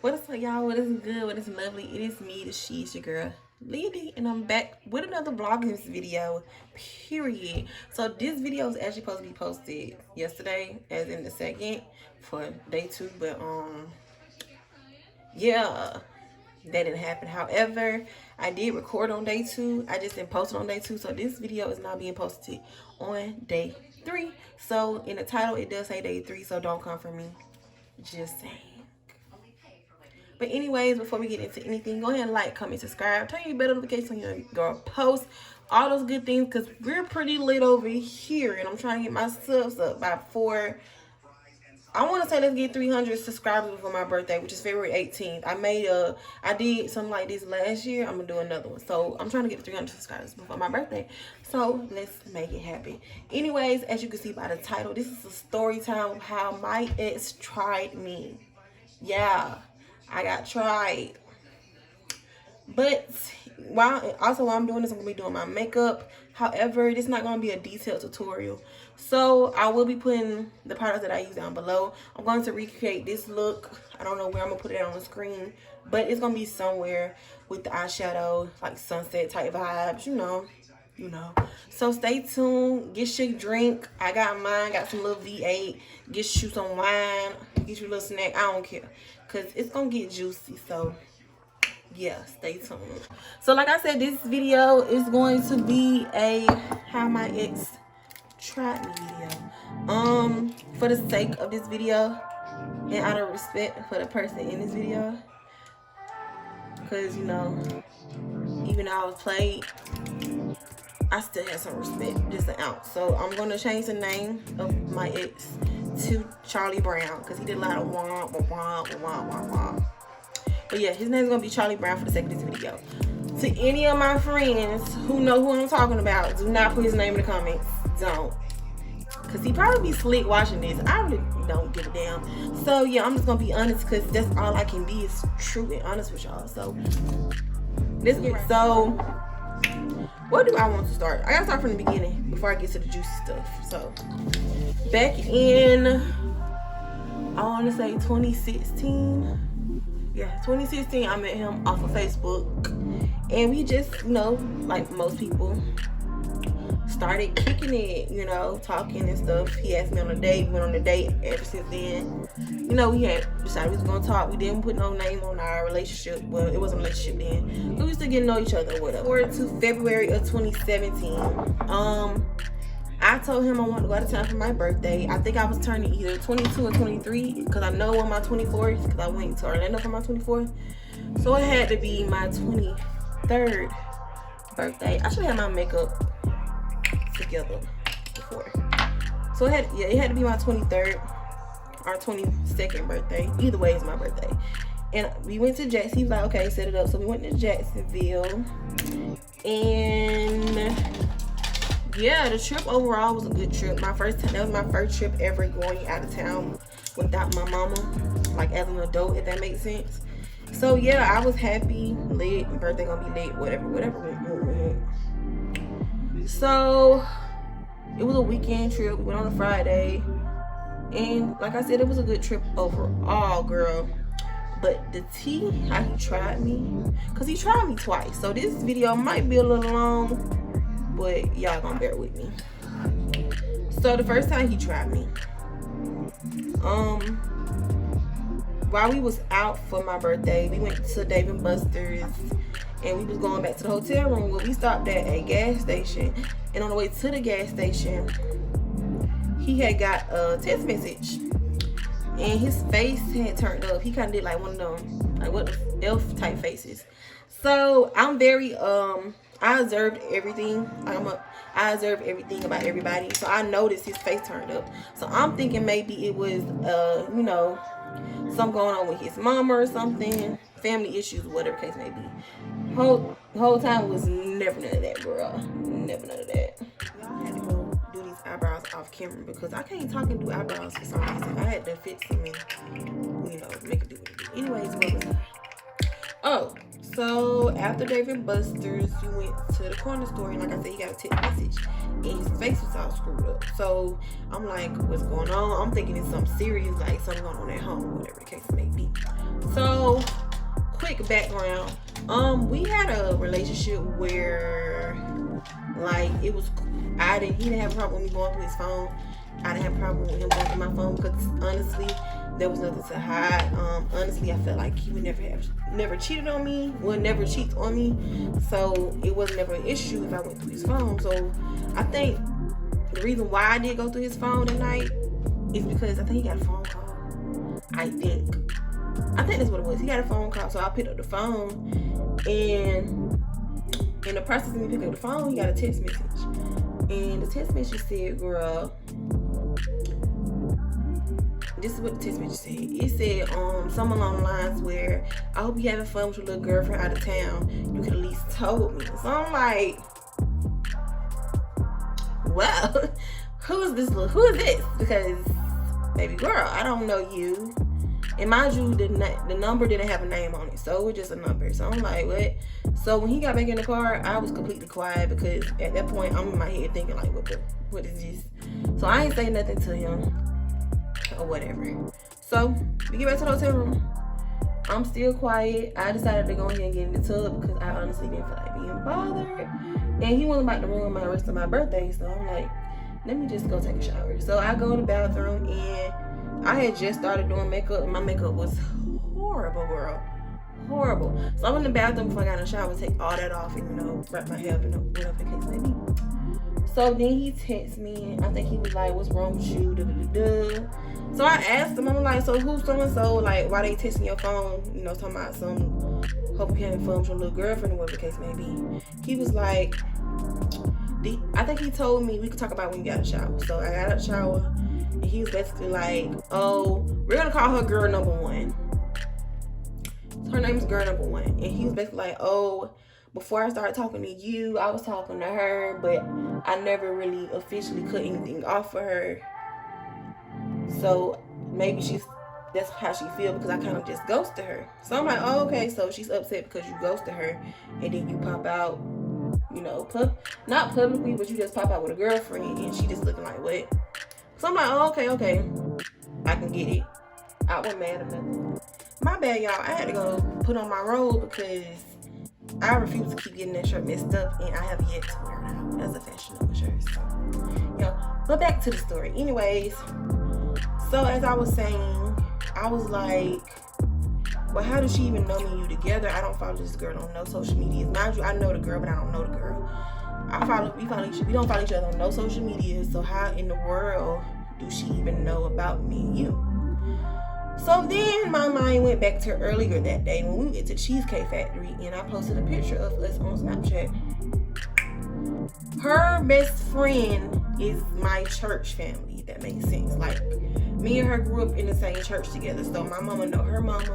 What is up, y'all? What is good? What is lovely? It is me, the she, it's your girl, Aaliyah, and I'm back with another Vlogmas video, period. So this video is actually supposed to be posted yesterday, as in the second, for day 2, but, yeah, that didn't happen. However, I did record on day 2. I just didn't post it on day 2, so this video is not being posted on day 3. So in the title, it does say day 3, so don't come for me. Just saying. But anyways, before we get into anything, go ahead and like, comment, subscribe, turn your bell notifications on your post, all those good things, because we're pretty lit over here, and I'm trying to get my subs up by 4. I want to say let's get 300 subscribers before my birthday, which is February 18th. I did something like this last year. I'm going to do another one. So I'm trying to get 300 subscribers before my birthday. So let's make it happen. Anyways, as you can see by the title, this is a story time of how my ex tried me. Yeah, I got tried. But while I'm doing this, I'm going to be doing my makeup. However, this is not going to be a detailed tutorial. So I will be putting the products that I use down below. I'm going to recreate this look. I don't know where I'm going to put it on the screen, but it's going to be somewhere with the eyeshadow, like sunset type vibes, you know. So stay tuned. Get your drink. I got mine. Got some little V8. Get you some wine. Get you a little snack. I don't care, because it's going to get juicy. So yeah, stay tuned. So like I said, this video is going to be a how my ex tried me video. For the sake of this video and out of respect for the person in this video, because you know, even though I was played, I still have some respect, just an ounce. So I'm going to change the name of my ex to Charlie Brown, because he did a lot of wah, wah, wah, wah, wah, wah. But yeah, his name is going to be Charlie Brown for the sake of this video. To any of my friends who know who I'm talking about, do not put his name in the comments. Don't. Because he probably be slick watching this. I really don't give a damn. So yeah, I'm just going to be honest, because that's all I can be, is true and honest with y'all. So, where do I want to start? I got to start from the beginning before I get to the juicy stuff. So, back in, I want to say 2016. Yeah, 2016, I met him off of Facebook, and we just, you know, like most people, started kicking it, you know, talking and stuff. He asked me on a date. We went on a date. Ever since then, you know, we had decided we was gonna talk. We didn't put no name on our relationship. Well, it wasn't a relationship then. We used to get to know each other or whatever. Forward to February of 2017. I told him I wanted to go out of town for my birthday. I think I was turning either 22 or 23, because I know on my 24th, because I went to Orlando for my 24th. So it had to be my 23rd birthday. I should have had my makeup together before. So it had to be my 23rd or 22nd birthday. Either way, it's my birthday. And we went to Jacksonville. He was like, okay, set it up. So we went to Jacksonville, and yeah, the trip overall was a good trip. That was my first trip ever going out of town without my mama, like as an adult, if that makes sense. So yeah, I was happy, lit, birthday gonna be lit, whatever. So it was a weekend trip. We went on a Friday, and like I said, it was a good trip overall, girl. But the tea, how he tried me, because he tried me twice. So this video might be a little long, but y'all gonna bear with me. So the first time he tried me, while we was out for my birthday, we went to Dave & Buster's, and we was going back to the hotel room. Well, we stopped at a gas station, and on the way to the gas station, he had got a text message, and his face had turned up. He kind of did like one of them, like what elf type faces. So I'm very I observed everything. I observed everything about everybody. So I noticed his face turned up. So I'm thinking maybe it was, you know, something going on with his mama or something. Family issues, whatever case may be. Whole time was never none of that, girl. Never none of that. Y'all had to go do these eyebrows off camera, because I can't talk and do eyebrows for some reason. I had to fix them and, you know, make it do what it do. Anyways, what was I? Oh, so after Dave & Buster's, you went to the corner store, and like I said, he got a text message, and his face was all screwed up. So I'm like, what's going on? I'm thinking it's something serious, like something going on at home, whatever the case may be. So quick background. We had a relationship where, like, it was, he didn't have a problem with me going through his phone. I didn't have a problem with him going through my phone because honestly, there was nothing to hide. Honestly, I felt like he would never cheated on me, would never cheat on me. So it was never an issue if I went through his phone. So I think the reason why I did go through his phone at night is because I think he got a phone call. I think that's what it was. He got a phone call, so I picked up the phone, and in the process of me picking up the phone, he got a text message. And the text message said, girl, this is what the text message said. It said, something along the lines where, I hope you having fun with your little girlfriend out of town. You could at least told me. So I'm like, well, who is this? Because, baby girl, I don't know you. And mind you, the number didn't have a name on it, so it was just a number. So I'm like, what? So when he got back in the car, I was completely quiet because at that point, I'm in my head thinking like, what is this? So I ain't say nothing to him or whatever. So we get back to the hotel room. I'm still quiet. I decided to go ahead and get in the tub because I honestly didn't feel like being bothered. And he wasn't about to ruin my rest of my birthday, so I'm like, let me just go take a shower. So I go to the bathroom, and I had just started doing makeup, and my makeup was horrible, girl. Horrible. So I went in the bathroom before I got in the shower, take all that off, and wrap my hair up, and whatever the case may be. So then he texts me, I think he was like, what's wrong with you? So I asked him, I'm like, so who's so-and-so? Like, why they texting your phone? Talking about some, hope you having fun with your little girlfriend or whatever the case may be. He was like, I think he told me we could talk about when you got in the shower. So I got out of the shower, and he was basically like, oh, we're gonna call her girl number one. So her name is girl number one. And he was basically like, oh, before I started talking to you, I was talking to her, but I never really officially cut anything off for her. So maybe that's how she feels because I kind of just ghosted her. So I'm like, oh, okay, so she's upset because you ghosted her, and then you pop out, not publicly, but you just pop out with a girlfriend, and she just looking like, what? So I'm like, oh, okay, I can get it. I wasn't mad or nothing. My bad, y'all. I had to go put on my robe because I refuse to keep getting that shirt messed up, and I have yet to wear it out as a fashionable shirt. So, but back to the story. Anyways, so as I was saying, I was like, well, how does she even know me and you together? I don't follow this girl on no social media. Mind you, I know the girl, but I don't know the girl. We don't follow each other on no social media. So how in the world do she even know about me and you? So then my mind went back to earlier that day when we went to Cheesecake Factory, and I posted a picture of us on Snapchat. Her best friend is my church family, if that makes sense. Like, me and her grew up in the same church together. So my mama know her mama,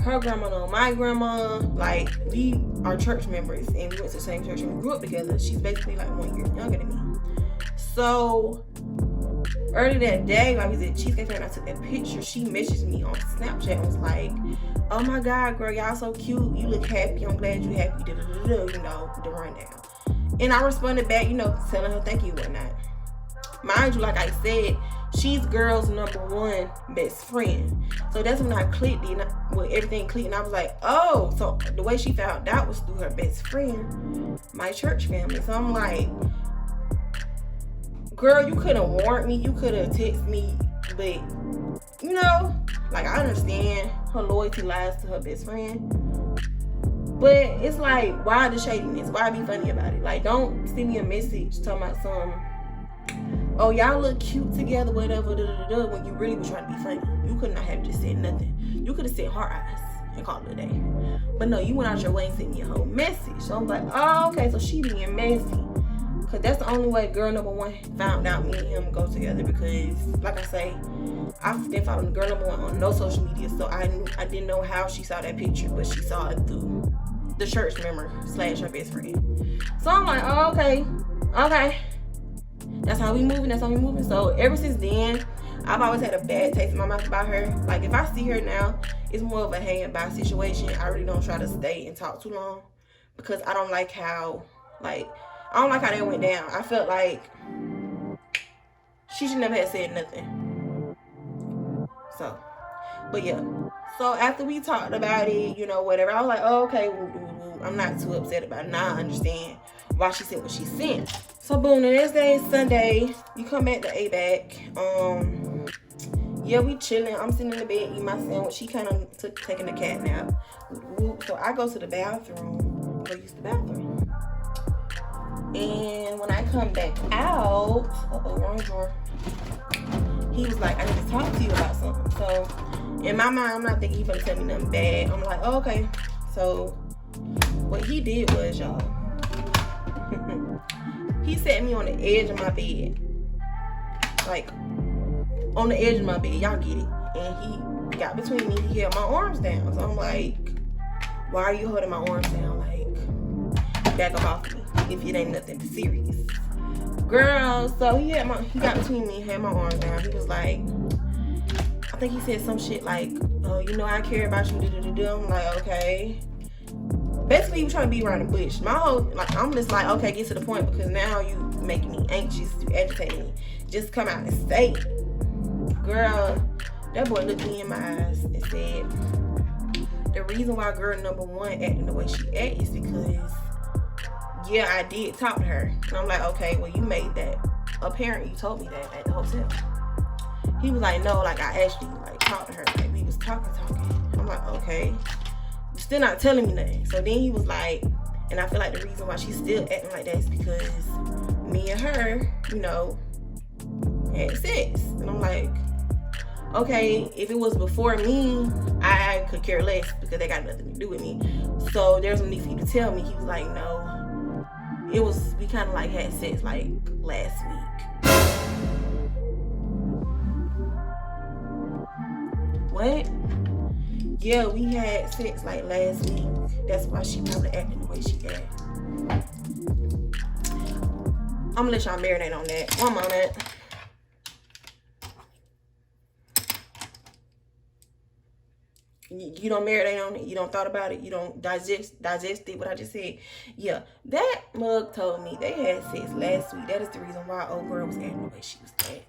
her grandma know my grandma. Like, we are church members, and we went to the same church and we grew up together. She's basically like 1 year younger than me. So early that day, when I was at Cheesecake Factory and I took that picture, she messaged me on Snapchat and was like, oh my God, girl, y'all so cute. You look happy. I'm glad you happy. The rundown. And I responded back, telling her thank you and whatnot. Mind you, like I said, she's girl's number one best friend. So that's when I clicked it, when everything clicked, and I was like, oh, so the way she found out was through her best friend, my church family. So I'm like, girl, you could have warned me, you could have texted me, but like, I understand her loyalty lies to her best friend, but it's like, why the shadiness? Why be funny about it? Like, don't send me a message talking about oh, y'all look cute together, whatever, when you really were trying to be funny. You could not have just said nothing. You could have said heart eyes and called it a day. But no, you went out your way and sent me a whole message. So I'm like, oh, okay, so she being messy. Because that's the only way girl number one found out me and him go together. Because, like I say, I've been following girl number one on no social media. So I didn't know how she saw that picture, but she saw it through the church member / her best friend. So I'm like, oh, okay. That's how we moving. So ever since then, I've always had a bad taste in my mouth about her. Like, if I see her now, it's more of a hey and bye situation. I really don't try to stay and talk too long because I don't like how that went down. I felt like she should never have said nothing. So, but yeah. So after we talked about it, you know, whatever, I was like, oh, okay, I'm not too upset about it. Now I understand why she said what she said. So boom, the next day is Sunday. You come back to A-Back. Yeah, we chilling. I'm sitting in the bed eating my sandwich. She kind of taking a cat nap. So I go to the bathroom. Go use the bathroom. And when I come back out, wrong drawer. He was like, I need to talk to you about something. So in my mind, I'm not thinking he's gonna tell me nothing bad. I'm like, oh, okay. So what he did was, y'all, he set me on the edge of my bed. Like, on the edge of my bed, y'all get it. And he got between me, he held my arms down. So I'm like, why are you holding my arms down? Like, back up off me if it ain't nothing serious. Girl, so he got between me, had my arms down. He was like, I think he said some shit like, oh, you know I care about you, I'm like, okay. Basically, he was trying to be around the bush. My whole, like, I'm just like, okay, get to the point, because now you making me anxious, you agitating me. Just come out and say it. Girl, that boy looked me in my eyes and said, the reason why girl number one acting the way she act is because, yeah, I did talk to her. And I'm like, okay, well, you made that apparent. You told me that at the hotel. He was like, no, like, I actually, like, talked to her. Like, we was talking. I'm like, okay. You're still not telling me nothing. So then he was like, and I feel like the reason why she's still acting like that is because me and her, you know, had sex. And I'm like, okay, if it was before me, I could care less because they got nothing to do with me. So there's no need for you to tell me. He was like, no. It was, we kind of like had sex like last week. What? Yeah, we had sex like last week. That's why she probably acting the way she act. I'm gonna let y'all marinate on that. One moment. You don't marinate on it. You don't thought about it. You don't digest it. What I just said. Yeah, that mug told me they had sex last week. That is the reason why old girl was acting the way she was acting.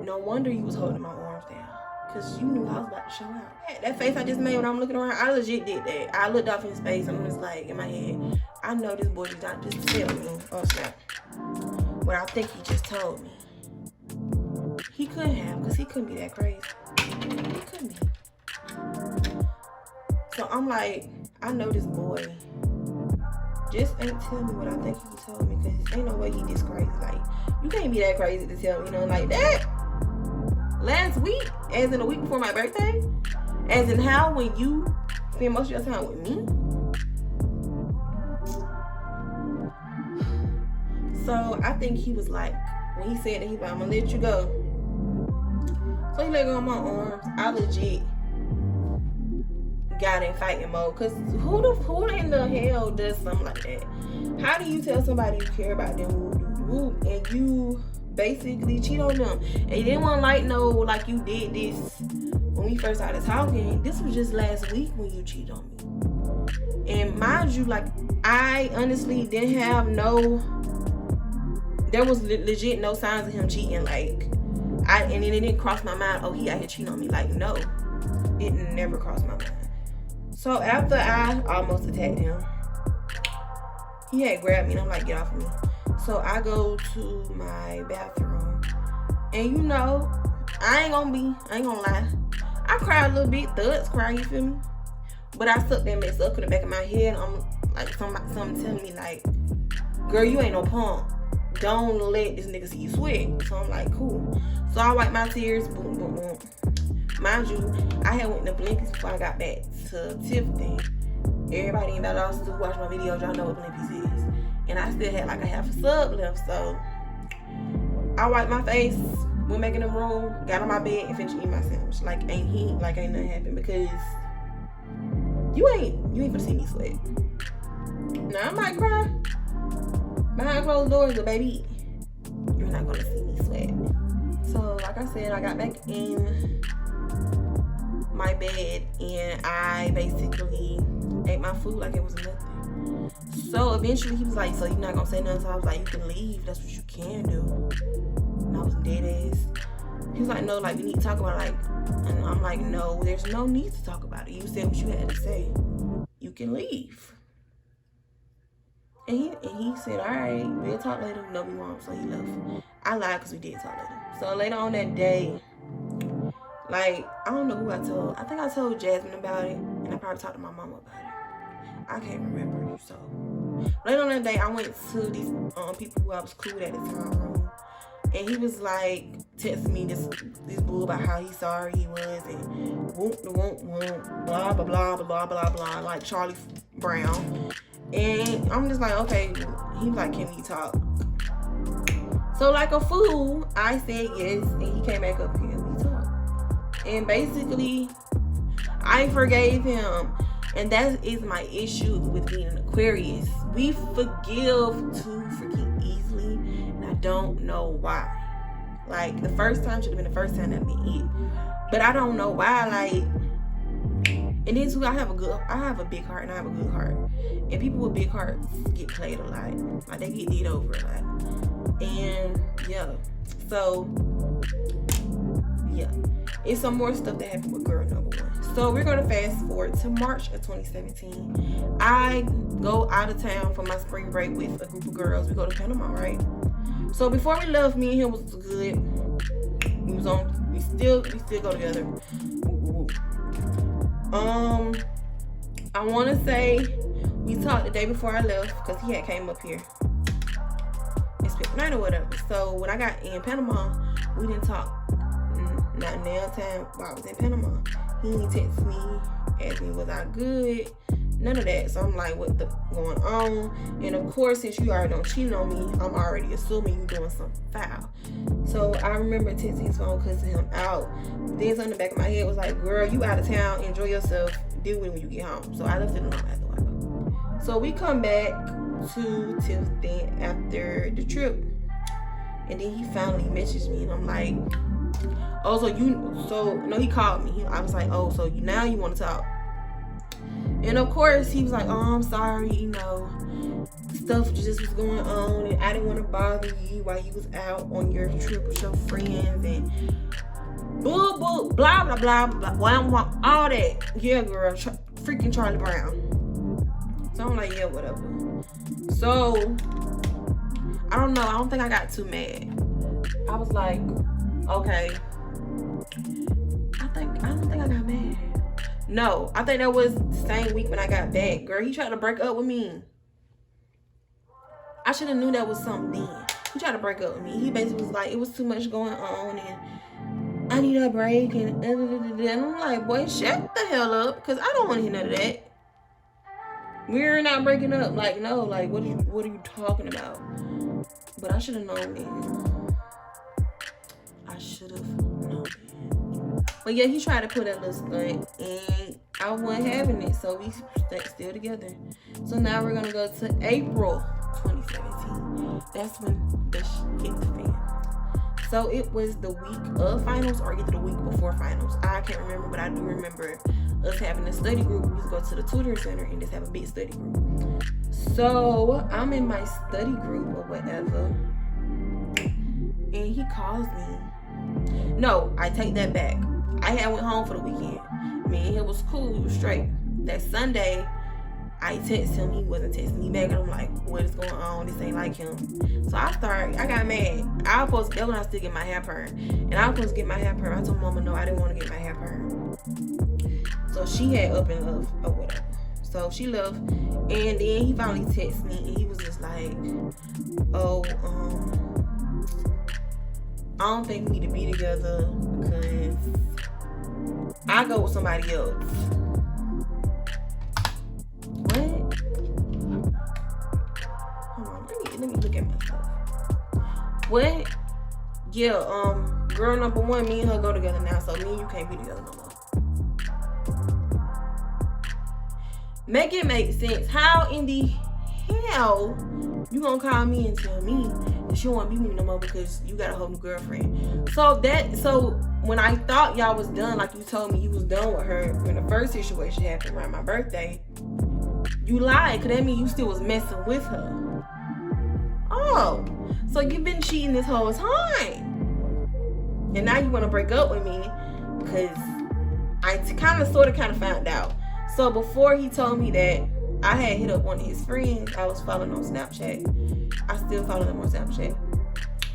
No wonder you was holding my arms down, cause you knew I was about to show out. That face I just made when I'm looking around, I legit did that. I looked off in his face and I'm just like, in my head, I know this boy did not just tell me. Oh snap! What I think he just told me. He couldn't have, cause he couldn't be that crazy. He couldn't be. So I'm like, I know this boy just ain't tell me what I think he told me, because ain't no way he this crazy. Like, you can't be that crazy to tell me, you know, like that. Last week, as in a week before my birthday, as in how when you spend most of your time with me. So I think he was like, when he said that, he was like, I'm gonna let you go. So he let go of my arms. I legit got in fighting mode. Cause who in the hell does something like that? How do you tell somebody you care about them and you basically cheat on them? And you didn't want to like you did this when we first started talking. This was just last week when you cheated on me. And mind you, like, I honestly didn't have there was legit no signs of him cheating. Like, and it didn't cross my mind, oh, he out here cheating on me. Like, no, it never crossed my mind. So after I almost attacked him, he had grabbed me and I'm like, get off of me. So I go to my bathroom, and you know, I ain't gonna lie, I cried a little bit, thuds cry, you feel me? But I sucked that mess up in the back of my head. I'm like, something telling me like, girl, you ain't no punk. Don't let this nigga see you sweat. So I'm like, cool. So I wipe my tears, boom, boom, boom. Mind you, I had went to Blimpies before I got back to Tifton. Everybody in that house who watch my videos, y'all know what Blimpies is. And I still had like a half a sub left. So I wiped my face, went back in the room, got on my bed, and finished eating my sandwich. Like ain't nothing happened, because you ain't gonna see me sweat. Now I might cry behind closed doors, but baby, you're not gonna see me sweat. So like I said, I got back in my bed and I basically ate my food like it was nothing. So eventually he was like, so you're not gonna say nothing? So I was like, you can leave, that's what you can do. And I was dead ass He was like, no, like, we need to talk about it. Like, and I'm like, no, there's no need to talk about it. You said what you had to say. You can leave. And he said, all right, we'll talk later. No, we won't. So he left. I lied because we did talk later. So later on that day, like, I don't know who I told. I think I told Jasmine about it. And I probably talked to my mama about it. I can't remember. So later on that day, I went to these people who I was cool with at the time. And he was like texting me this bull about how he sorry he was and whoop blah blah blah blah blah blah like Charlie Brown. And I'm just like, okay. He was like, can we talk? So like a fool, I said yes, and he came back up here and we talked. And basically, I forgave him. And that is my issue with being an Aquarius. We forgive too freaking easily, and I don't know why. Like, the first time should have been the first time that'd be it. But I don't know why, like, and then too, I have a big heart and I have a good heart. And people with big hearts get played a lot. Like, they get did over a lot. And yeah. So yeah. It's some more stuff that happened with girl number 1. So we're gonna fast forward to March of 2017. I go out of town for my spring break with a group of girls. We go to Panama, right? So before we left, me and him was good. We still go together. I wanna say we talked the day before I left because he had came up here and spent the night or whatever. So when I got in Panama, we didn't talk. Not nail time while I was in Panama. He didn't text me, ask me was I good, none of that. So I'm like, what the going on? And of course, since you already don't cheat on me, I'm already assuming you doing something foul. So I remember texting his phone, cussing him out. Then something in the back of my head was like, girl, you out of town, enjoy yourself, deal with it when you get home. So I left it alone after a while. So we come back to Tifton after the trip, and then he finally messaged me, and I'm like, oh, no, he called me. I was like, oh, so now you want to talk? And of course, he was like, oh, I'm sorry, you know, stuff just was going on, and I didn't want to bother you while you was out on your trip with your friends, and boo, boo, blah, blah, blah, blah, all that. Yeah, girl, freaking Charlie Brown. So I'm like, yeah, whatever. So, I don't know. I don't think I got too mad. I was like, okay. I don't think I got mad. No, I think that was the same week when I got back. Girl, he tried to break up with me. I should have knew that was something then. He tried to break up with me. He basically was like, it was too much going on and I need a break and I'm like, boy, shut the hell up, because I don't want to hear none of that. We're not breaking up. Like, no, like, what are you talking about? But I should have known then. I should have known then. But yeah, he tried to put that little stunt, and I wasn't having it, so we still together. So now we're gonna go to April 2017. That's when the shit hit the fan. So it was the week of finals, or either the week before finals. I can't remember, but I do remember us having a study group. We used to go to the tutoring center and just have a big study group. So I'm in my study group or whatever, and he calls me. No, I take that back. I had went home for the weekend. Me and him was cool. We was straight. That Sunday, I text him. He wasn't texting me back. And I'm like, what is going on? This ain't like him. So I got mad. I was supposed to, when I still get my hair perm. And I was supposed to get my hair perm. I told Mama, no, I didn't want to get my hair perm. So she had up and left or whatever. So she left. And then he finally texted me. And he was just like, oh, I don't think we need to be together because I go with somebody else. What? Hold on, let me look at myself. What? Yeah, girl number 1, me and her go together now, so me and you can't be together no more. Make it make sense. How in the hell you gonna call me and tell me that you don't want to be with me no more because you got a whole new girlfriend? So when I thought y'all was done, like you told me you was done with her when the first situation happened around my birthday, you lied, because that means you still was messing with her. Oh, so you've been cheating this whole time. And now you want to break up with me because I kind of found out. So before he told me that I had hit up one of his friends I was following on Snapchat. I still follow them on Snapchat.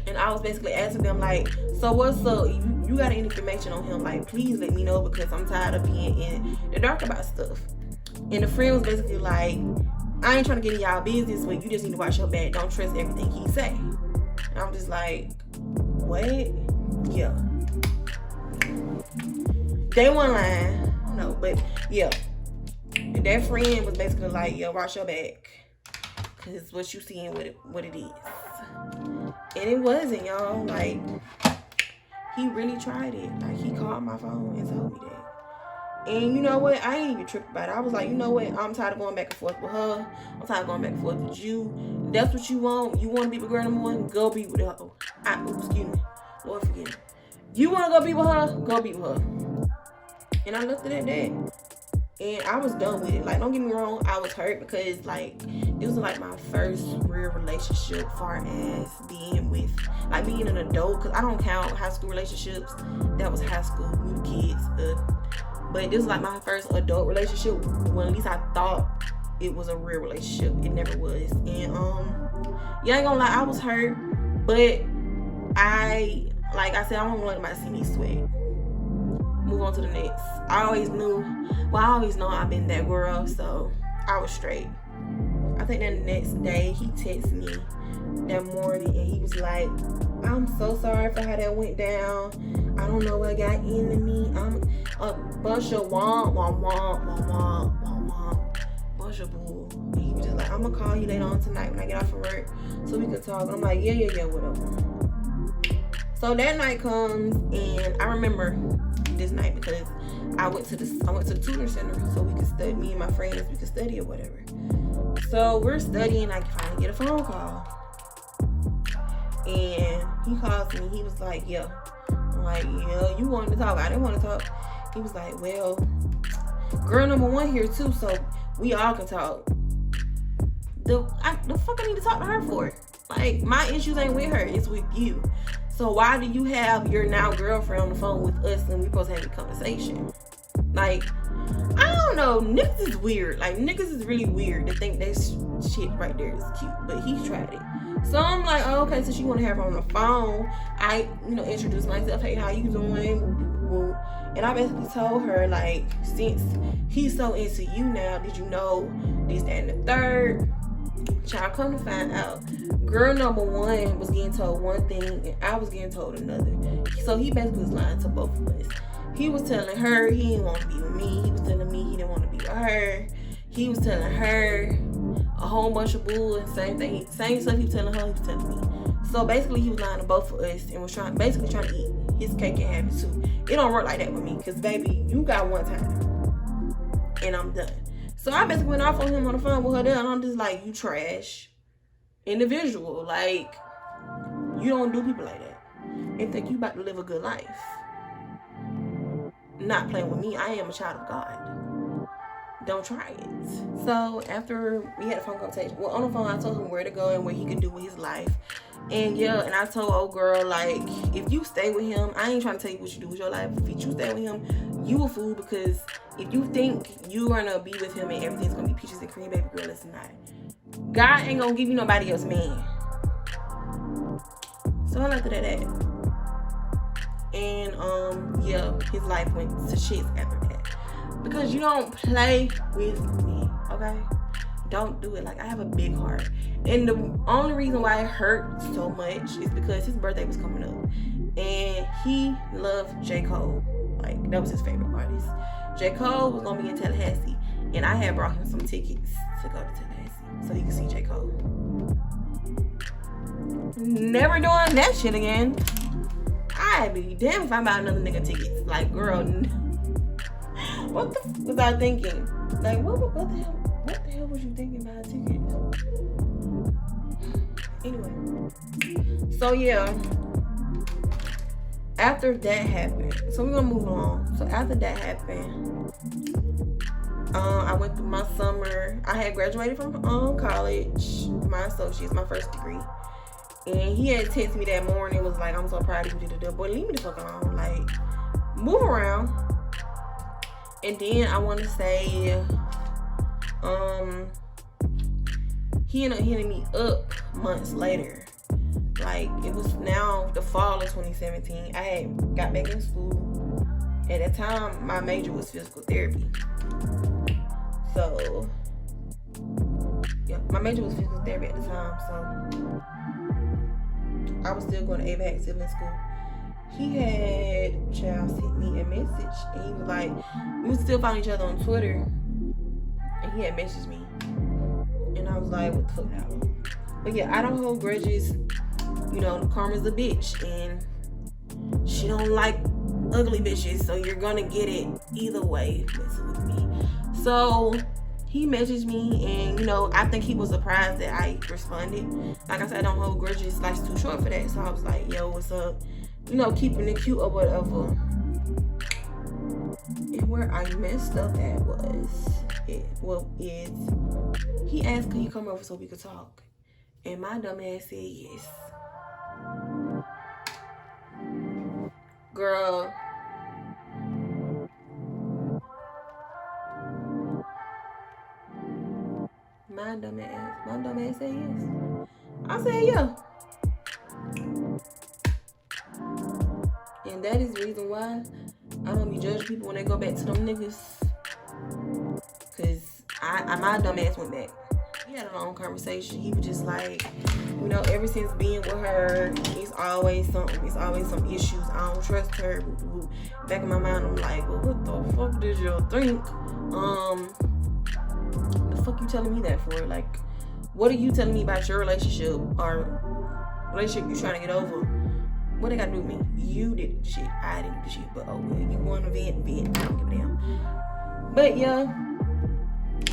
And I was basically asking them, like, so what's up? You got any information on him? Like, please let me know because I'm tired of being in the dark about stuff. And the friend was basically like, I ain't trying to get in y'all business, but you just need to watch your back. Don't trust everything he say. And I'm just like, what? Yeah. They weren't lying. No, but yeah. And that friend was basically like, yo, watch your back. Because what you seeing, what it is. And it wasn't, y'all. Like, he really tried it. Like, he called my phone and told me that. And you know what? I ain't even tripped about it. I was like, you know what? I'm tired of going back and forth with her. I'm tired of going back and forth with you. That's what you want. You want to be with girl number one? Go be with her. Excuse me. Lord forgive me. You want to go be with her? Go be with her. And I looked at that. And I was done with it. Like, don't get me wrong, I was hurt because, like, this was, like, my first real relationship far as being with, like, being an adult. Because I don't count high school relationships. That was high school. We were kids. But this was, like, my first adult relationship when at least I thought it was a real relationship. It never was. And, yeah, I ain't gonna lie, I was hurt. But like I said, I don't want anybody to see me sweat. Move on to the next. I always know I've been that girl, so I was straight. I think that the next day he texted me that morning and he was like, I'm so sorry for how that went down. I don't know what got into me. I'm a bunch of bunch of bull. And he was just like, I'm gonna call you later on tonight when I get off of work so we could talk. And I'm like, yeah, whatever. So that night comes and I remember this night because I went to the tutor center so we could study, me and my friends, we could study or whatever. So we're studying, I finally get a phone call. And he calls me, he was like, yeah. I'm like, yeah, you wanted to talk. I didn't want to talk. He was like, well, girl number one here too, so we all can talk. The fuck I need to talk to her for? Like, my issues ain't with her, it's with you. So why do you have your now girlfriend on the phone with us and we supposed to have a conversation? Like, I don't know. Niggas is weird. Like, niggas is really weird to think that shit right there is cute. But he tried it. So I'm like, oh, okay, since you want to have her on the phone, I, introduced myself. Hey, how you doing? And I basically told her, like, since he's so into you now, did you know this, that, and the third? Child, come to find out, girl number one was getting told one thing and I was getting told another. So he basically was lying to both of us. He was telling her he didn't want to be with me. He was telling me he didn't want to be with her. He was telling her a whole bunch of bull and same stuff he was telling her, he was telling me. So basically he was lying to both of us and was trying to eat his cake and have it too. It don't work like that with me because baby, you got one time and I'm done. So I basically went off on him on the phone with her there, and I'm just like, you trash individual. Like, you don't do people like that and think you about to live a good life. Not playing with me. I am a child of God. Don't try it. So after we had a phone conversation, well, on the phone, I told him where to go and what he could do with his life. And yeah, and I told old girl, like, if you stay with him, I ain't trying to tell you what you do with your life. If you stay with him, you a fool, because if you think you're gonna be with him and everything's gonna be peaches and cream, baby girl, it's not. God ain't gonna give you nobody else man. So I left it at that. And yeah, his life went to shit after that. Because you don't play with me, okay? Don't do it. Like, I have a big heart. And the only reason why it hurt so much is because his birthday was coming up. And he loved J. Cole. Like, that was his favorite artist. J. Cole was gonna be in Tallahassee. And I had brought him some tickets to go to Tallahassee so he could see J. Cole. Never doing that shit again. I'd be damn if I buy another nigga tickets. Like, girl, what the f was I thinking? Like, what the hell was you thinking about tickets? Anyway, so yeah, after that happened, so we're gonna move along. So after that happened, I went through my summer. I had graduated from college, my associates, my first degree, And he had texted me that morning, was like, I'm so proud of you, boy, leave me the fuck alone. Like, move around. And then I want to say, he ended up hitting me up months later. Like, it was now the fall of 2017. I had got back in school. At that time, my major was physical therapy. So, yeah, my major was physical therapy at the time. So, I was still going to AVAC, still in school. He had sent me a message, and he was like, we would still find each other on Twitter, and he had messaged me, and I was like, what the fuck now? But yeah, I don't hold grudges. You know, karma's a bitch, and she don't like ugly bitches, so you're gonna get it either way messing with me. So he messaged me, and you know, I think he was surprised that I responded. Like I said, I don't hold grudges. Life's too short for that. So I was like, yo, what's up? You know, keeping it cute or whatever. And where I messed up at is he asked, could he come over so we could talk? And my dumb ass said yes. Girl. My dumb ass said yes. I said yeah. And that is the reason why I don't be judging people when they go back to them niggas. Cause my dumb ass went back. We had a long conversation. He was just like, you know, ever since being with her, it's always something. It's always some issues. I don't trust her. Back in my mind, I'm like, well, what the fuck did you think? The fuck you telling me that for? Like, what are you telling me about your relationship or relationship you trying to get over? What they got to do with me? You did the shit. I didn't do the shit. But oh well, you want to vent. I don't give a damn. But yeah.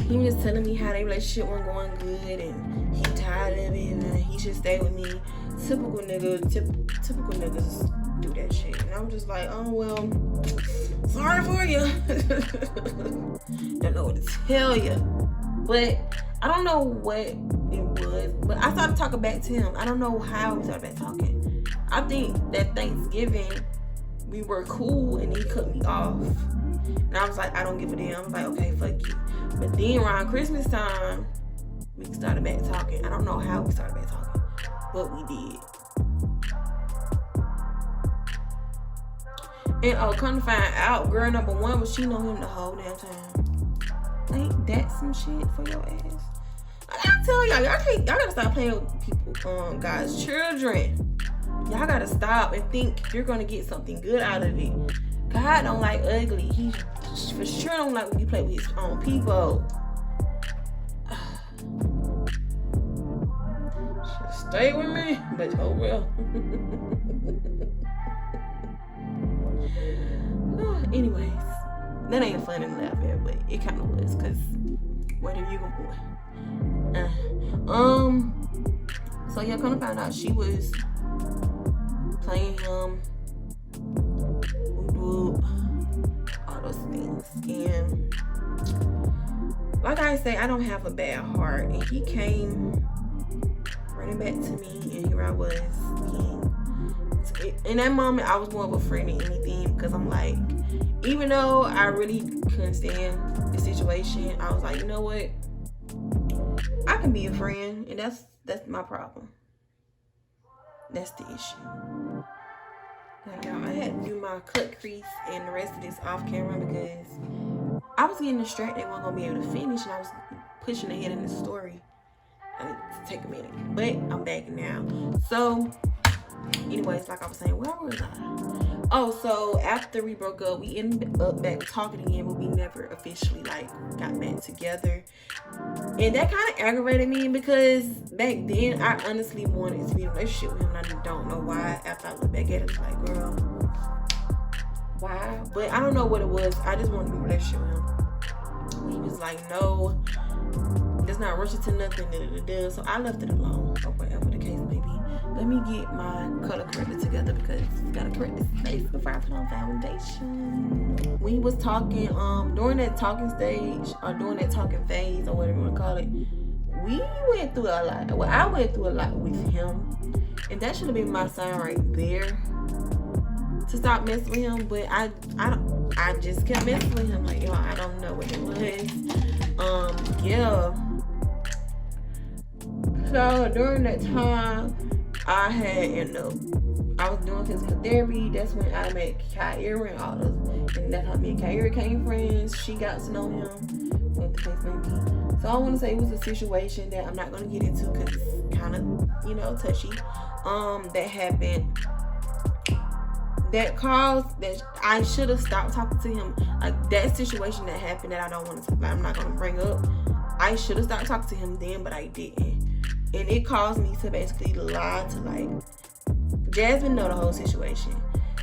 He was just telling me how their relationship wasn't going good and he tired of it and he should stay with me. Typical niggas do that shit. And I'm just like, oh well, sorry for you. Don't know what to tell you. But I don't know what it was. But I started talking back to him. I don't know how we started back talking. I think that Thanksgiving we were cool and he cut me off. And I was like, I don't give a damn. I was like, okay, fuck you. But then around Christmas time, we started back talking. I don't know how we started back talking, but we did. And come to find out, girl number one was she know him the whole damn time. Ain't that some shit for your ass? I gotta tell y'all gotta stop playing with people, guys, children. Y'all gotta stop and think you're gonna get something good out of it. God don't like ugly. He for sure don't like when you play with his own people. Should stay with me, but oh well. Anyways, that ain't funny to laugh at, but it kind of was, cause what are you gonna do? So yeah, come to find out she was playing him. All those things. And like I say, I don't have a bad heart, and he came running back to me, and here I was. In that moment, I was more of a friend than anything, because I'm like, even though I really couldn't stand the situation, I was like, you know what, I can be a friend, and that's my problem. That's the issue. Now, I had to do my cut crease and the rest of this off camera because I was getting distracted. I wasn't going to be able to finish, and I was pushing ahead in the story. I need to take a minute, but I'm back now. So, anyways, like I was saying, where was I? Oh, so after we broke up, we ended up back talking again, but we never officially got back together. And that kind of aggravated me because back then I honestly wanted to be in a relationship with him, and I don't know why. After I look back at it, it's like, girl, why? But I don't know what it was. I just wanted to be in a relationship with him. He was like, no, let's not rush it to nothing. So I left it alone, or whatever the case may be. Let me get my color corrector together because you gotta correct this face before I put on foundation. We was talking, during that talking stage, or during that talking phase, or whatever you wanna call it, we went through a lot. Well, I went through a lot with him. And that should have been my sign right there to stop messing with him. But I just kept messing with him. Like, yo, I don't know what it was. Yeah. So during that time, I was doing physical therapy. That's when I met Kyra and all those. And that's how me and Kyra became friends. She got to know him. What the case may be. So I want to say it was a situation that I'm not going to get into because it's kind of, touchy. That happened. That caused that I should have stopped talking to him. Like that situation that happened that I don't want to, I'm not going to bring up. I should have stopped talking to him then, but I didn't. And it caused me to basically lie to like Jasmine know the whole situation.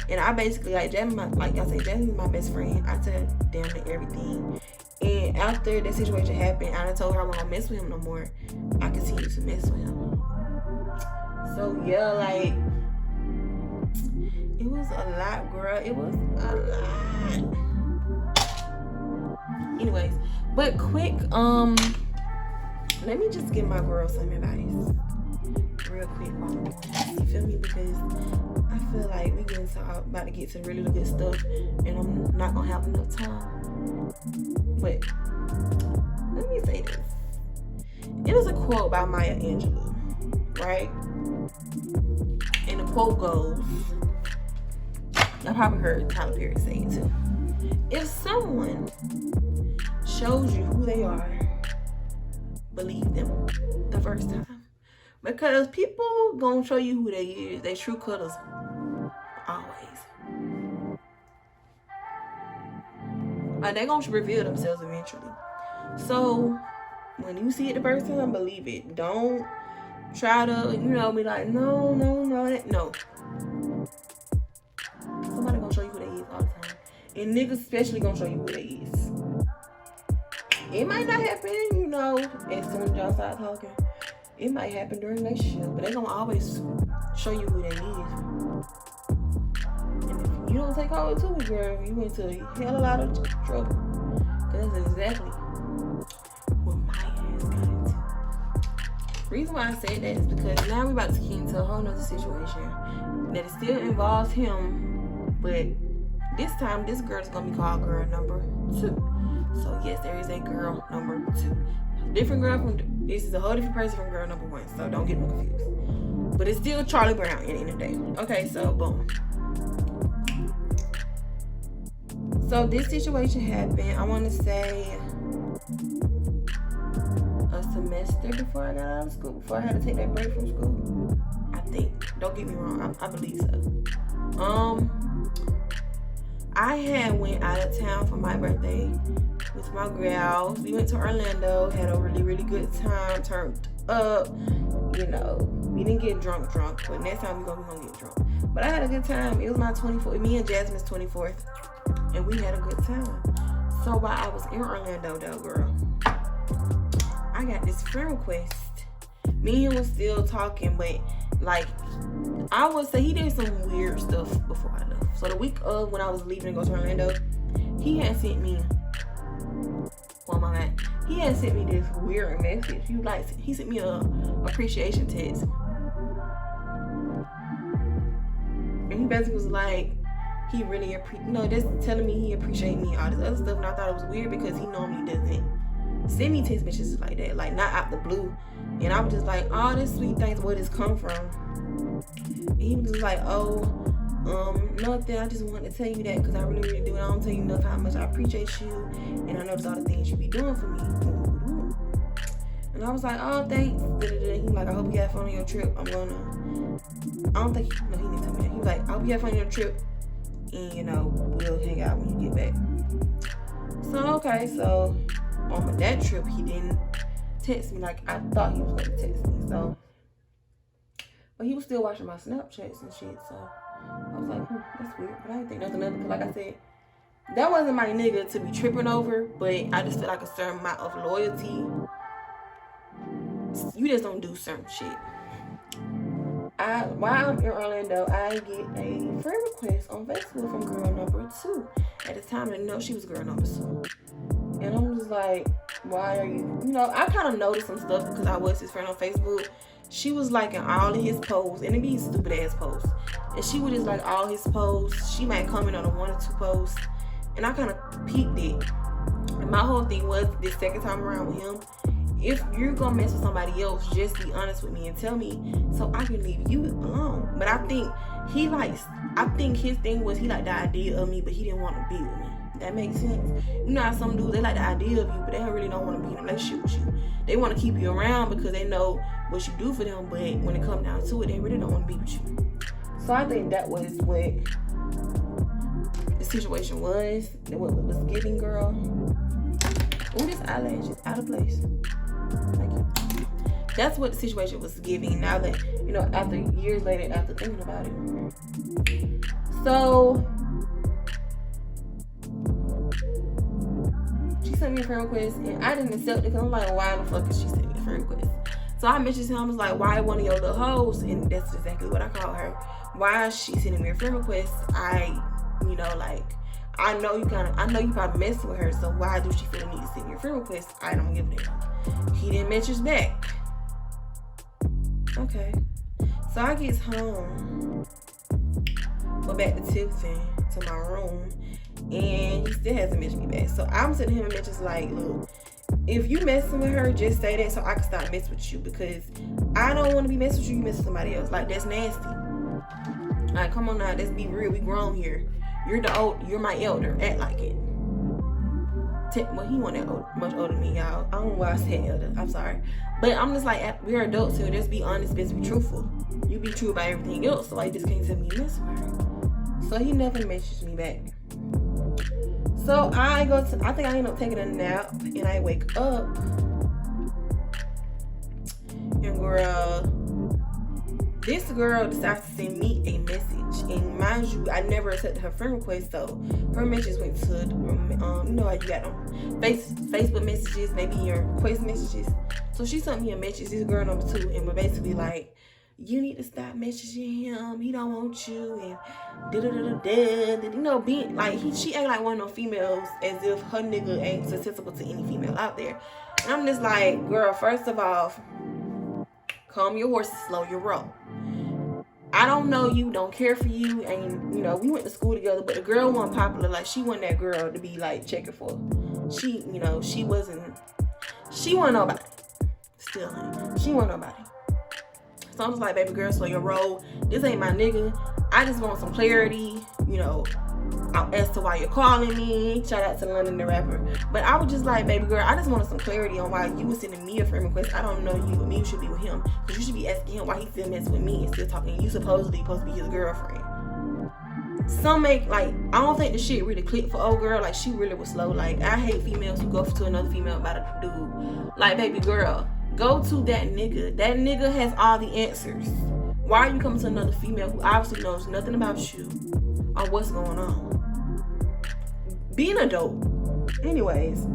And I basically Jasmine, like y'all say, Jasmine's my best friend. I tell damn near everything. And after that situation happened, I told her I wasn't gonna mess with him no more. I continued to mess with him. So yeah, like it was a lot, girl. It was a lot. Anyways, but quick, let me just give my girl some advice real quick. You feel me? Because I feel like we about to get to really good stuff, and I'm not gonna have enough time. But let me say this. It was a quote by Maya Angelou, right? And the quote goes, I probably heard Tyler Perry say it too. If someone shows you who they are, believe them the first time. Because people gonna show you who they is, their true colors, always. Like they gonna reveal themselves eventually. So when you see it the first time, believe it. Don't try to, be like, no. Somebody gonna show you who they is all the time. And niggas especially gonna show you who they is. It might not happen, as soon as y'all start talking. It might happen during the relationship, but they gonna always show you who they is. And if you don't take over to it, girl, you into a hell of a lot of trouble. Cause that's exactly what my ass got into. The reason why I said that is because now we're about to get into a whole nother situation that still involves him, but this time this girl is gonna be called girl number 2. So yes, there is a girl number 2. Different girl this is a whole different person from girl number 1. So don't get me confused. But it's still Charlie Brown at the end of the day. Okay, so boom. So this situation happened, I want to say a semester before I got out of school, before I had to take that break from school. I think. Don't get me wrong, I believe so. I had went out of town for my birthday with my gals. We went to Orlando, had a really, really good time, turned up, We didn't get drunk, but next time we're gonna get drunk. But I had a good time. It was my 24th, me and Jasmine's 24th, and we had a good time. So while I was in Orlando though, girl, I got this friend request. Me and him was still talking, but like, I would say he did some weird stuff before I left. So the week of when I was leaving to go to Orlando, he had sent me, he had sent me this weird message. He sent me a appreciation text. And he basically was like, he really just telling me he appreciate me, all this other stuff. And I thought it was weird because he normally doesn't send me text messages like that, like not out the blue. And I was just like, all this sweet things, where this come from? And he was just like, nothing, I just wanted to tell you that because I really, really do. And I don't tell you enough how much I appreciate you, and I notice all the things you be doing for me. And I was like, oh, thanks. He was like, I hope you have fun on your trip. I don't think, he didn't tell me that. He was like, I hope you have fun on your trip, and we'll hang out when you get back. So, okay, so on that trip, he didn't text me like I thought he was going to text me. So, but he was still watching my Snapchats and shit, so I was like, that's weird. But I didn't think nothing of it, because like I said, that wasn't my nigga to be tripping over, but I just feel like a certain amount of loyalty, you just don't do certain shit. While I'm in Orlando, I get a friend request on Facebook from girl number 2. At the time, I didn't know she was girl number 2. And I'm just like, why are you, you know, I kind of noticed some stuff because I was his friend on Facebook. She was liking all of his posts, and it be stupid ass posts. And she would just like all his posts. She might comment on a 1 or 2 posts, and I kind of peeped it. And my whole thing was this second time around with him, if you're gonna mess with somebody else, just be honest with me and tell me so I can leave you alone. But I think his thing was he liked the idea of me, but he didn't want to be with me. That makes sense. You know how some dudes, they like the idea of you, but they really don't want to be in a relationship with you. They want to keep you around because they know what you do for them, but when it comes down to it, they really don't want to be with you. So I think that was what the situation was. What was giving, girl. Ooh, this eyelash is out of place. Thank you. That's what the situation was giving. Now that, you know, after years later, after thinking about it. So she sent me a friend request, and I didn't accept it because I'm like, why the fuck is she sending me a friend request? So I messaged him. I was like, why one of your little hoes? And that's exactly what I called her. Why is she sending me a friend request? You know, like, I know you probably messing with her, so why do she feel the need to send me a friend request? I don't give a damn. He didn't message back. Okay. So I get home, go back to Tilton, to my room, and he still hasn't messaged me back. So I'm sending him a message like, look, if you messing with her, just say that so I can stop messing with you, because I don't want to be messing with you. You messing with somebody else. Like, that's nasty. Like, come on now, let's be real. We grown here. You're my elder. Act like it. Well, he wasn't that much older than me, y'all. I don't know why I said elder. I'm sorry. But I'm just like, we're adults here. Just be honest, just be truthful. You be true about everything else, so I just can't tell me you mess with her. So he never messaged me back. So I think I end up taking a nap, and I wake up, and this girl decides to send me a message. And mind you, I never accepted her friend request, so her message went to you know how you got them Facebook messages, maybe your request messages. So she sent me a message, this girl number 2, and we're basically like, you need to stop messaging him. He don't want you, and you know, being like, she act like one of those females as if her nigga ain't susceptible to any female out there. And I'm just like, girl, first of all, calm your horses, slow your roll. I don't know you, don't care for you, and you know, we went to school together, but the girl wasn't popular. Like, she wasn't that girl to be like checking for. She, you know, she wasn't nobody. Still ain't. She wasn't nobody. So I was like, baby girl, slow your roll. This ain't my nigga. I just want some clarity, you know, as to why you're calling me. Shout out to London the rapper. But I was just like, baby girl, I just wanted some clarity on why you was sending me a friend request. I don't know you, but me, you should be with him. Because you should be asking him why he still messing with me and still talking. You supposedly supposed to be his girlfriend. Some make, like, I don't think the shit really clicked for old girl. Like, she really was slow. Like, I hate females who go to another female about a dude. Like, baby girl, go to that nigga. That nigga has all the answers. Why are you coming to another female who obviously knows nothing about you or what's going on? Be an adult. Anyways,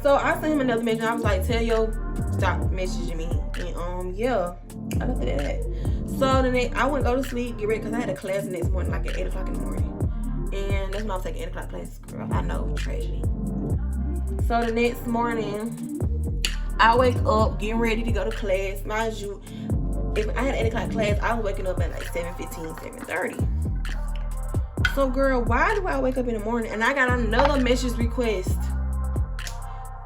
so I sent him another message. I was like, tell yo, stop messaging me. And yeah, I left it at that. So then I went to go to sleep, get ready, because I had a class the next morning, like at 8 o'clock in the morning. And that's when I was taking 8 o'clock class. Girl, I know, tragedy. So the next morning, I wake up, getting ready to go to class. Mind you, if I had an 8 o'clock class, I was waking up at like 7:15, 7:30. So girl, why do I wake up in the morning and I got another message request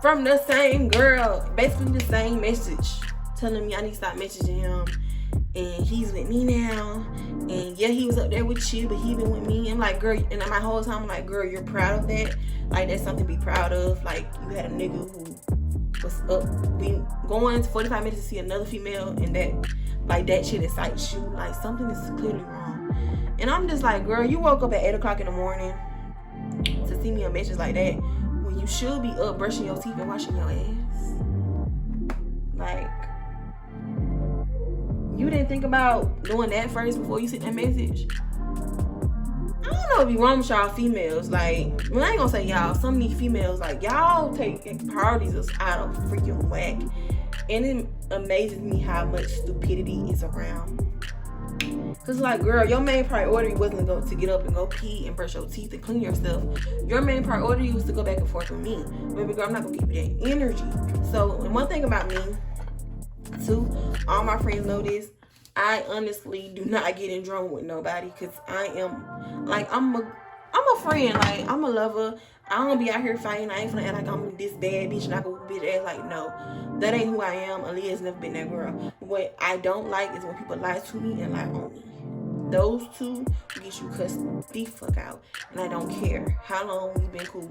from the same girl, basically the same message, telling me I need to stop messaging him, and he's with me now, and yeah, he was up there with you, but he been with me. I'm like, girl, and my whole time I'm like, girl, you're proud of that? Like, that's something to be proud of. Like, you had a nigga who was up, we going 45 minutes to see another female, and that, like, that shit excites you. Like, something is clearly wrong. And I'm just like, girl, you woke up at 8 o'clock in the morning to see me a message like that when you should be up brushing your teeth and washing your ass. Like, you didn't think about doing that first before you sent that message? I don't know what be wrong with y'all females. Like, well, I ain't gonna say y'all, some of these females, like, y'all take priorities out of freaking whack. And it amazes me how much stupidity is around. Cause like, girl, your main priority wasn't to get up and go pee and brush your teeth and clean yourself. Your main priority was to go back and forth with me. Baby girl, I'm not gonna give you that energy. So, and one thing about me, too, all my friends know this, I honestly do not get in drama with nobody. Cause I am, like, I'm a friend. Like, I'm a lover. I don't be out here fighting. I ain't finna act like I'm this bad bitch and I go bitch ass. Like, no, that ain't who I am. Aaliyah's never been that girl. What I don't like is when people lie to me and lie on me. Those two will get you cussed the fuck out. And I don't care how long we've been cool.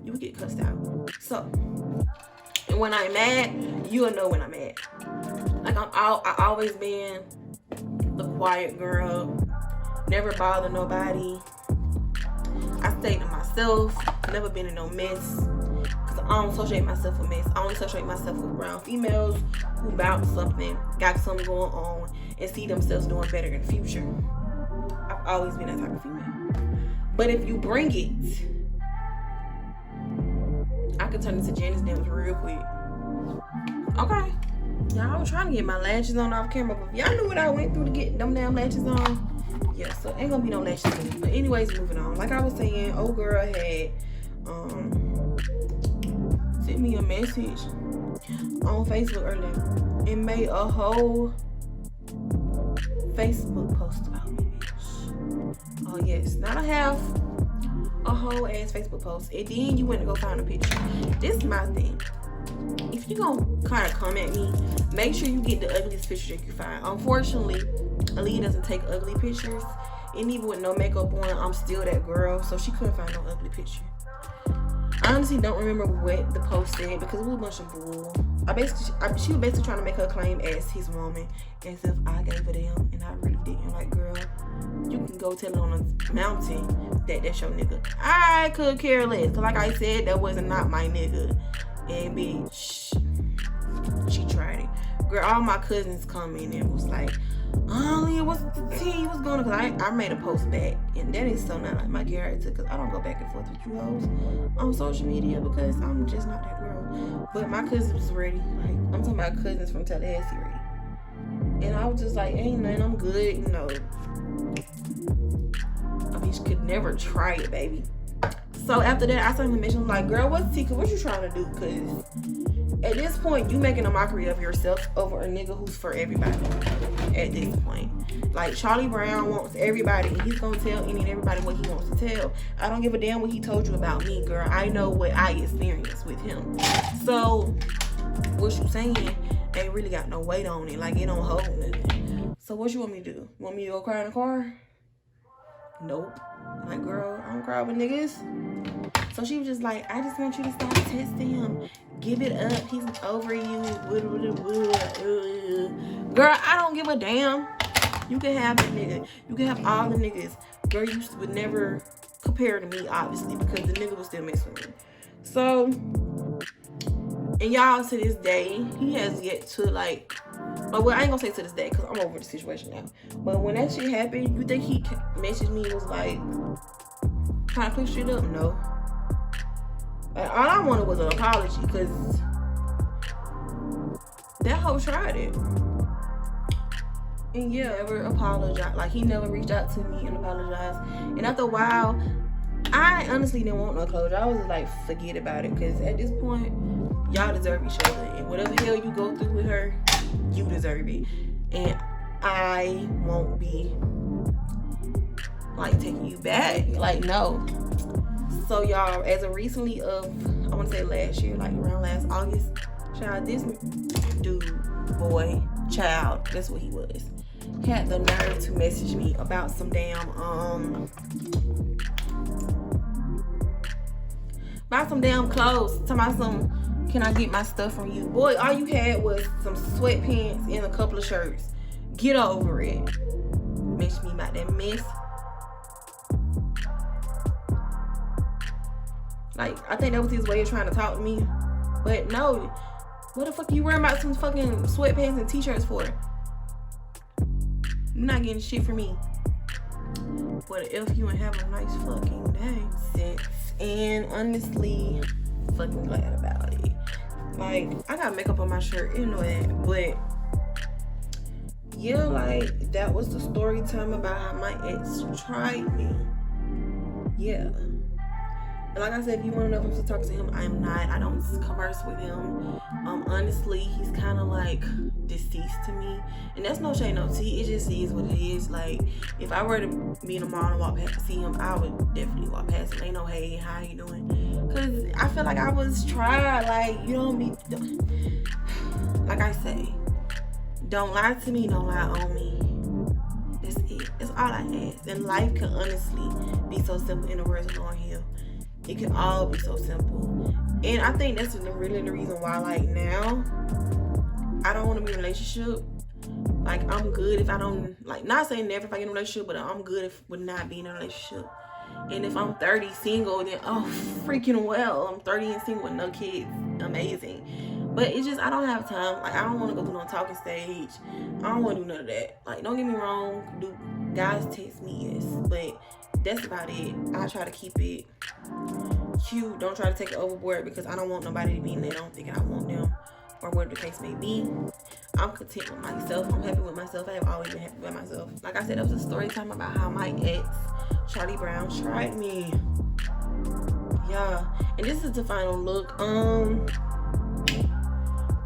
You will get cussed out. So, and when I'm mad, you'll know when I'm mad. Like, I always been the quiet girl. Never bother nobody. I stay to myself. Never been in no mess. Because I don't associate myself with mess. I only associate myself with brown females who bout something, got something going on, and see themselves doing better in the future. I've always been that type of female. But if you bring it, I could turn into Janice Daniels real quick. Okay. Y'all, I was trying to get my lashes on off camera, but y'all knew what I went through to get them damn lashes on. Yeah, so ain't gonna be no lashes on me. But anyways, moving on. Like I was saying, old girl had sent me a message on Facebook earlier and made a whole Facebook post about me, bitch. Oh yes, not a half, a whole ass Facebook post. And then you went to go find a picture. This is my thing. If you gonna kind of come at me, make sure you get the ugliest picture that you find. Unfortunately, Aaliyah doesn't take ugly pictures, and even with no makeup on, I'm still that girl, so she couldn't find no ugly picture. I honestly don't remember what the post said because it was a bunch of bull. She was basically trying to make her claim as his woman, as if I gave a damn, and I really didn't. Like, girl, you can go tell it on a mountain that that's your nigga. I could care less, cause like I said, that wasn't not my nigga. And bitch, she tried it. Girl, all my cousins come in and was like, Aaliyah, what's the tea? What's going on? Cause I made a post back, and that is so not like my character. Cause I don't go back and forth with you hoes on social media because I'm just not that girl. But my cousins was ready. Like, I'm talking about cousins from Tallahassee ready. And I was just like, ain't nothing, I'm good. You know, a bitch could never try it, baby. So after that, I sent him a message. I'm like, girl, what's tea? What you trying to do? Cause at this point, you making a mockery of yourself over a nigga who's for everybody. At this point, like Charlie Brown wants everybody, and he's gonna tell any and everybody what he wants to tell. I don't give a damn what he told you about me, girl. I know what I experienced with him. So what you saying ain't really got no weight on it. Like, it don't hold nothing. So what you want me to do? Want me to go cry in the car? Nope. Like, girl, I don't cry with niggas. So she was just like, I just want you to stop testing him. Give it up. He's over you. Girl, I don't give a damn. You can have the nigga. You can have all the niggas. Girl, you would never compare to me, obviously, because the nigga was still messing with me. So, and y'all, to this day, he has yet to, like, well, I ain't gonna say to this day, because I'm over the situation now. But when that shit happened, you think he messaged me and was like, trying to clear shit up? No. Like, all I wanted was an apology, because that hoe tried it. And yeah, ever apologized. Like, he never reached out to me and apologized. And after a while, I honestly didn't want no closure. I was just like, forget about it. Because at this point, y'all deserve each other. And whatever hell you go through with her, you deserve it. And I won't be, like, taking you back. Like, no. So, y'all, as of recently of, I want to say last year, like around last August, child, this dude, boy, child, that's what he was, had the nerve to message me about some damn, buy some damn clothes. Talking about some, can I get my stuff from you? Boy, all you had was some sweatpants and a couple of shirts. Get over it. Message me about that mess. Like, I think that was his way of trying to talk to me. But no, what the fuck you worrying about some fucking sweatpants and t-shirts for? You're not getting shit from me. But if you ain't have a nice fucking day, sis. And honestly, fucking glad about it. Like, I got makeup on my shirt, you know that. But yeah, like that was the story time about how my ex tried me. Yeah. And like I said, if you want to know if I'm still talking to him, I am not. I don't converse with him. Honestly, he's kind of like deceased to me. And that's no shade, no tea. It just is what it is. Like, if I were to be in the mall and walk past, see him, I would definitely walk past him. Ain't no, hey, how you doing? Because I feel like I was tried. Like, you don't be... Like I say, don't lie to me, don't lie on me. That's it. That's all I ask. And life can honestly be so simple in the words of Lauren Hill. It can all be so simple. And I think that's really the reason why, like, now I don't want to be in a relationship. Like, I'm good if I don't, like, not saying never if I get in a relationship, but I'm good if with not being in a relationship. And if I'm 30 single, then oh freaking well, I'm 30 and single with no kids. Amazing. But it's just, I don't have time. Like, I don't want to go through no talking stage. I don't want to do none of that. Like, don't get me wrong, do guys text me, yes, but that's about it. I try to keep it cute. Don't try to take it overboard, because I don't want nobody to be in there. I don't think I want them, or whatever the case may be. I'm content with myself. I'm happy with myself. I have always been happy with myself. Like I said, that was a story time about how my ex, Charlie Brown, tried me. Yeah. And this is the final look.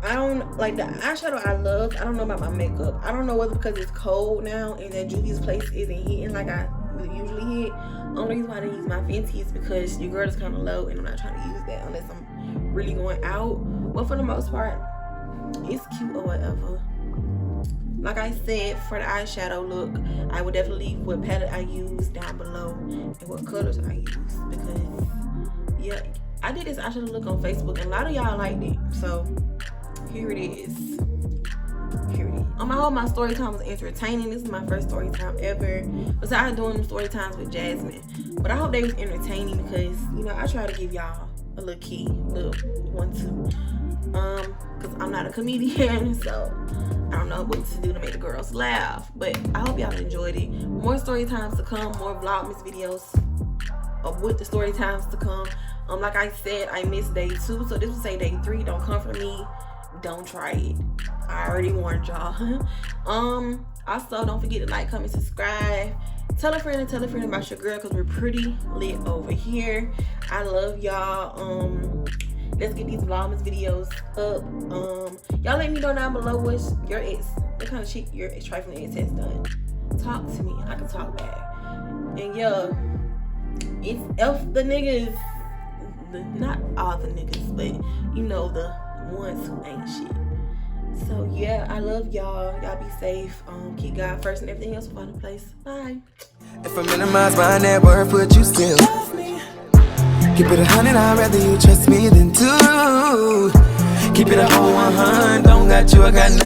I don't like the eyeshadow I love. I don't know about my makeup. I don't know whether because it's cold now and that Juvia's Place isn't hitting like I usually hit. Only reason why I didn't use my Fenty is because your girl is kind of low and I'm not trying to use that unless I'm really going out. But for the most part, it's cute or whatever. Like I said, for the eyeshadow look, I would definitely leave what palette I use down below and what colors I use, because yeah, I did this eyeshadow look on Facebook and a lot of y'all liked it. So here it is. Here it is. I hope my story time was entertaining. This is my first story time ever, besides doing story times with Jasmine. But I hope they was entertaining, because you know I try to give y'all a little key, little 1-2. Because I'm not a comedian, so I don't know what to do to make the girls laugh. But I hope y'all enjoyed it. More story times to come, more Vlogmas videos of with the story times to come. Like I said, I missed day 2, so this will say day 3. Don't come for me. Don't try it. I already warned y'all. Also, don't forget to like, comment, subscribe. Tell a friend and tell a friend about your girl, because we're pretty lit over here. I love y'all. Let's get these Vlogmas videos up. Y'all let me know down below what's your ex, what kind of shit your ex trifling ex has done. Talk to me. I can talk back. And yeah, it's F the niggas. Not all the niggas, but you know, the ones who ain't shit. So yeah, I love y'all. Y'all be safe. Keep God first and everything else will find a place. Bye. If I minimize my net worth, would you still love me? Keep it 100, I'd rather you trust me than 2. Keep it a whole 100, don't got you, I got nothing.